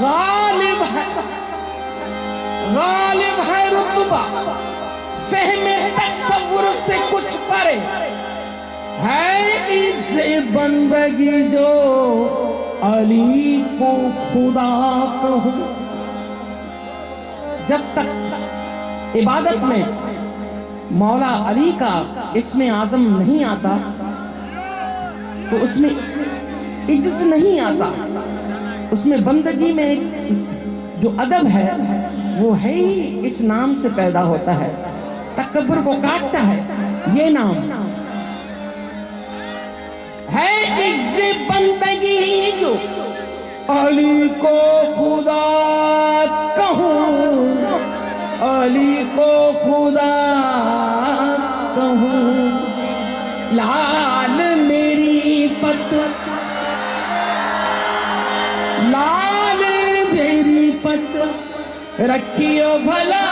गालिब है रुतबा फहमे तसव्वुर से कुछ परे, है इज्ज़त बंदगी जो अली को खुदा कहूं। जब तक इबादत में मौला अली का इसमें आज़म नहीं आता तो उसमें इज्ज़त नहीं आता, उसमें बंदगी में एक जो अदब है वो है ही इस नाम से पैदा होता है। तकब्बुर को काटता है ये नाम है। इज्ज़त बंदगी जो अली को खुदा कहूं, अली को खुदा कहूं। लाल मेरी पत, लाल मेरी पत रखियो भला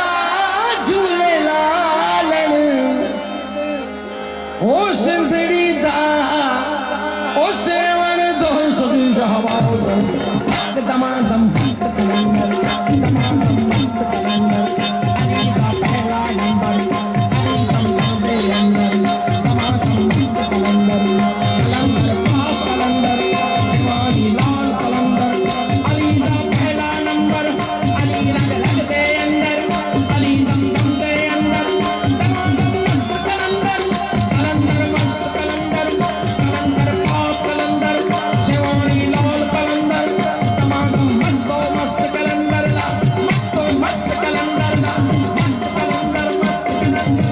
झूले लालन। ओ सिंदड़ी दा ओ सेवन दो सदी शहबाज दमादम मस्त कलंदर, दमादम मस्त कलंदर। अली का पहला नंबर, अली दम दे अंदर, दमादम मस्त कलंदर। कलंदर पाक कलंदर, शिवानी लाल कलंदर। अली का पहला नंबर, अली रग रग दे अंदर, अली दम दे अंदर। दमादम मस्त कलंदर, कलंदर मस्त कलंदर, कलंदर पाक कलंदर, शिवानी लाल कलंदर। दमादम मस्तो मस्त कलंदर ला, मस्तो मस्त कलंदर ला, मस्त कलंदर मस्त कलंदर।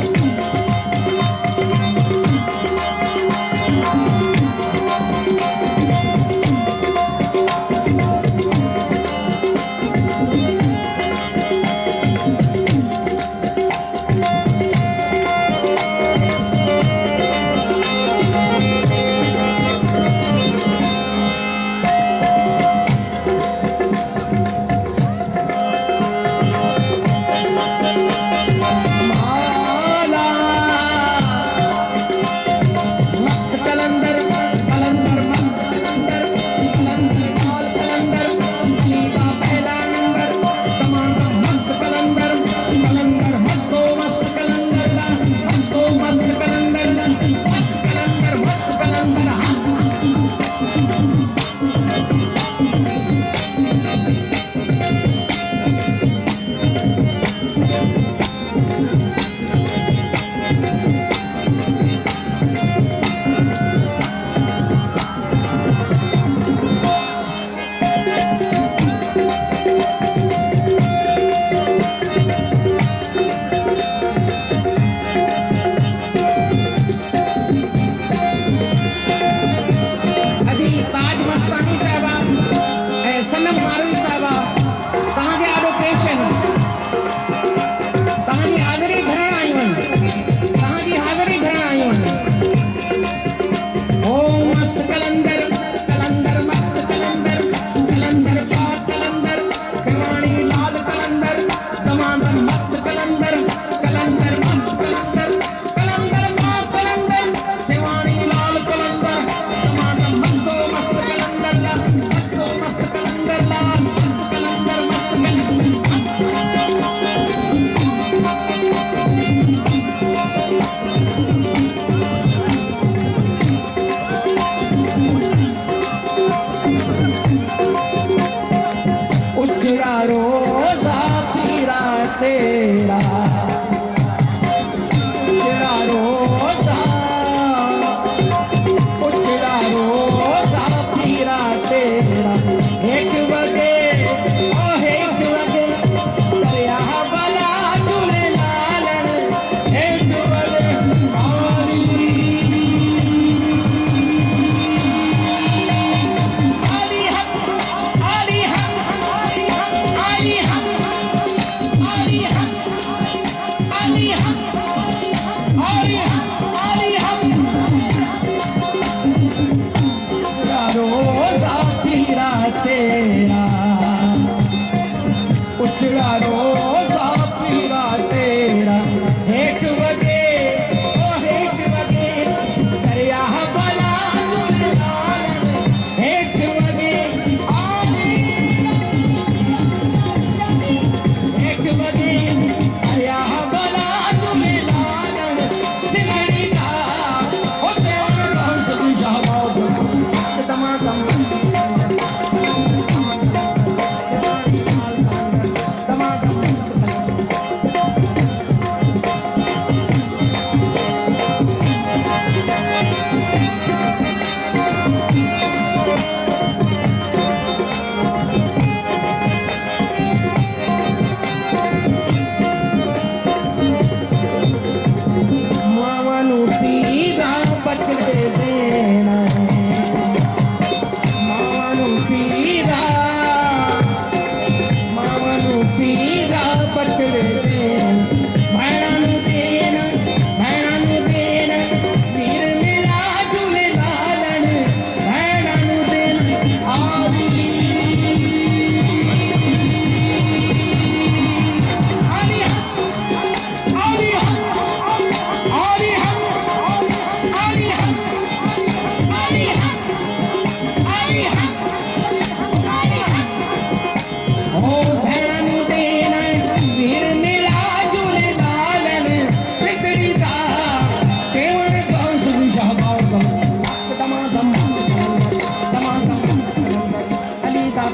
रोजा पीरा तेरा, उजड़ा रोजा, उजड़ा रोजा पीरा तेरा। हेठ वगे ओ हेठ वगे दरिया बला झूले लालन। हेठ वगे आली आली हक, आली हक, आली हक, आली हक, आली हक, आली हक, आली हक। रोजा पीरा तेरा, उजड़ा रोजा पीरा तेरा। हेठ वगे ओ हेठ वगे दरिया बला झूले लालन। हेठ वगे आली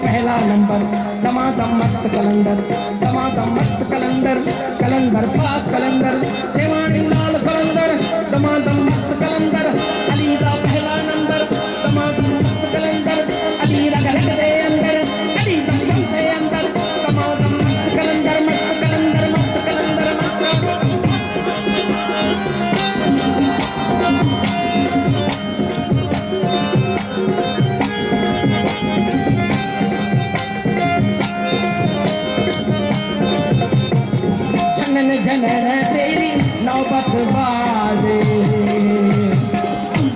पहला नंबर दमादम मस्त कलंदर दमादम मस्त कलंदर कलंदर पाक कलंदर सेवानी लाल कलंदर दमादम मस्त कलंदर अली दा पहला नंबर दमादम मस्त कलंदर अली रग रग दे अंदर अली दम दम दे अंदर दमादम मस्त कलंदर मस्त कलंदर मस्त कलंदर मस्त जनन तेरी नौबत बाजे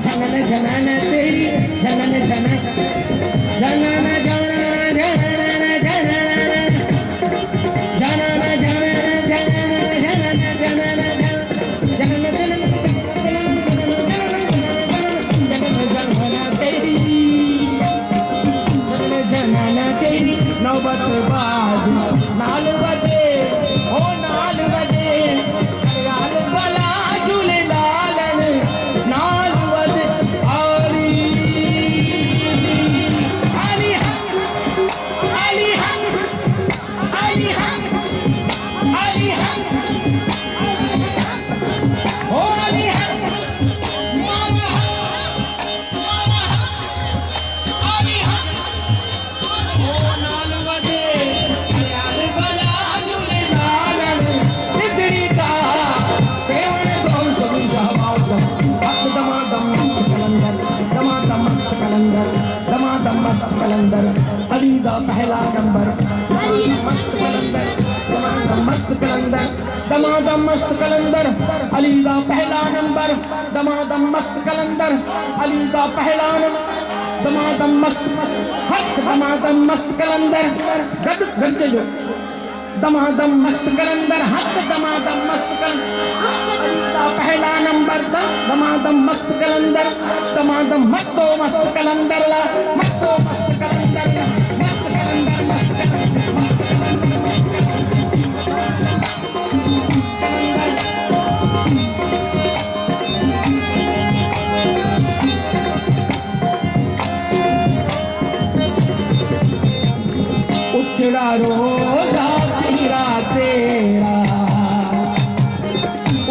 जनन जनन तेरी जनन जनन जनन जनन जनन जनन तेरी नौबत बाजे नाल बजे ओ नाल बजे दमादम मस्त कलंदर अली दा पहला नंबर मस्त कलंदर दमादम मस्त कलंदर दमादम मस्त कलंदर अली दा पहला नंबर दमादम मस्त कलंदर अली दा पहला नंबर दमादम मस्त हक दमादम मस्त कलंदर गद गद जो दमादम मस्त कलंदर हक दमादम मस्त कलंदर पहला नंबर दमादम मस्त कलंदर दमादम मस्तो मस्त कलंदर ला मस्तो मस्त कलंदर ला मस्त कलंदर मस्त कलंदर मस्त कलंदर उजड़ा रोजा पीरा तेरा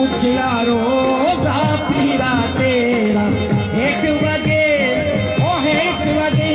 उजड़ा रोजा पीरा तेरा एक बजे ओ एक बजे